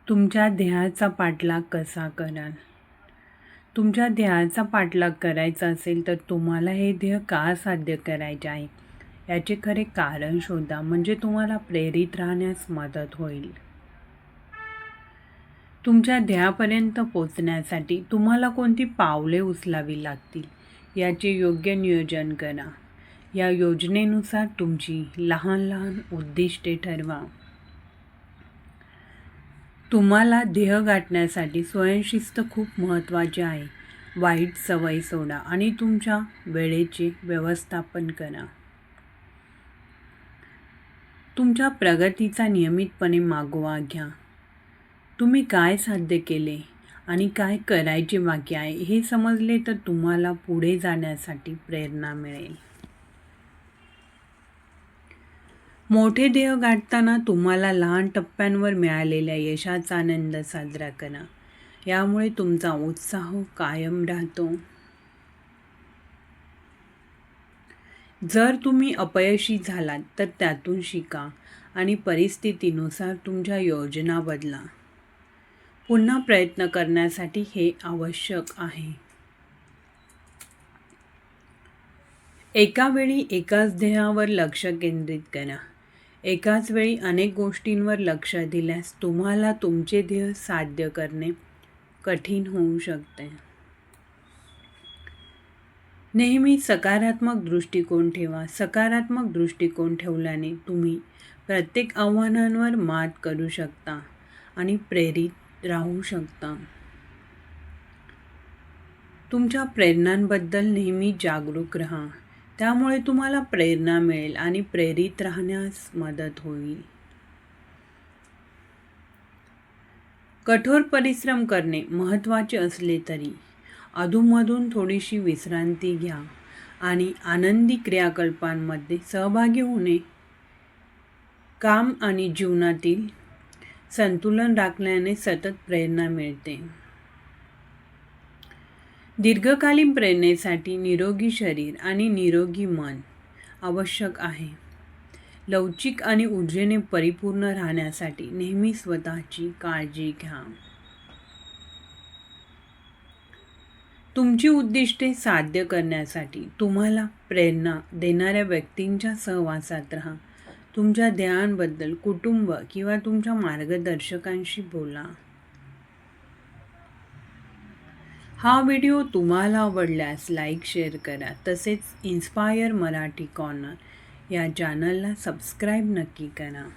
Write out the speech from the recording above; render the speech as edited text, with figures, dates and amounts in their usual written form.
तुमच्या ध्येयाचा पाठलाग कसा कराल? तुमच्या ध्येयाचा पाठलाग करायचा असेल तर तुम्हाला हे ध्येय का साध्य करायचे आहे याचे खरे कारण शोधा, म्हणजे तुम्हाला प्रेरित राहण्यास मदत होईल. तुमच्या ध्येयापर्यंत पोचण्यासाठी तुम्हाला कोणती पावले उचलावी लागतील याचे योग्य नियोजन करा. या योजनेनुसार तुमची लहान लहान उद्दिष्टे ठरवा. तुम्हाला ध्येय गाठण्यासाठी स्वयंशिस्त खूप महत्त्वाचे आहे. वाईट सवयी सोडा आणि तुमच्या वेळेचे व्यवस्थापन करा. तुमच्या प्रगतीचा नियमितपणे मागोवा घ्या. तुम्ही काय साध्य केले आणि काय करायचे बाकी आहे हे समजले तर तुम्हाला पुढे जाण्यासाठी प्रेरणा मिळेल. मोठे ध्येय गाठताना तुम्हाला लहान टप्प्यांवर मिळालेल्या यशाचा आनंद साजरा करा. यामुळे तुमचा उत्साह कायम राहतो. जर तुम्ही अपयशी झालात तर त्यातून शिका आणि परिस्थितीनुसार तुमच्या योजना बदला. पुन्हा प्रयत्न करण्यासाठी हे आवश्यक आहे. एका वेळी एकाच ध्येयावर लक्ष केंद्रित करा. एकाच वेळी अनेक गोष्टींवर लक्ष दिल्यास तुम्हाला तुमचे ध्येय साध्य करणे कठीण होऊ शकते. नेहमी सकारात्मक दृष्टिकोन ठेवा. सकारात्मक दृष्टिकोन ठेवल्याने तुम्ही प्रत्येक आव्हानांवर मात करू शकता आणि प्रेरित राहू शकता. तुमच्या प्रेरणांबद्दल नेहमी जागरूक राहा. त्यामुळे तुम्हाला प्रेरणा मिळेल आणि प्रेरित राहण्यास मदत होईल. कठोर परिश्रम करणे महत्त्वाचे असले तरी अधूनमधून थोडीशी विश्रांती घ्या आणि आनंदी क्रियाकलापांमध्ये सहभागी होणे. काम आणि जीवनातील संतुलन राखल्याने सतत प्रेरणा मिळते. दीर्घकालीन प्रेरणेसाठी निरोगी शरीर आणि निरोगी मन आवश्यक आहे. लवचिक आणि ऊर्जेने परिपूर्ण राहण्यासाठी नेहमी स्वतःची काळजी घ्या. तुमची उद्दिष्टे साध्य करण्यासाठी तुम्हाला प्रेरणा देणाऱ्या व्यक्तींच्या सहवासात राहा. तुमच्या ध्येयांबद्दल कुटुंब किंवा तुमच्या मार्गदर्शकांशी बोला. हा व्हिडिओ तुम्हाला आवडल्यास लाईक शेअर करा. तसेच इन्स्पायर मराठी कॉर्नर या चॅनलला सबस्क्राईब नक्की करा.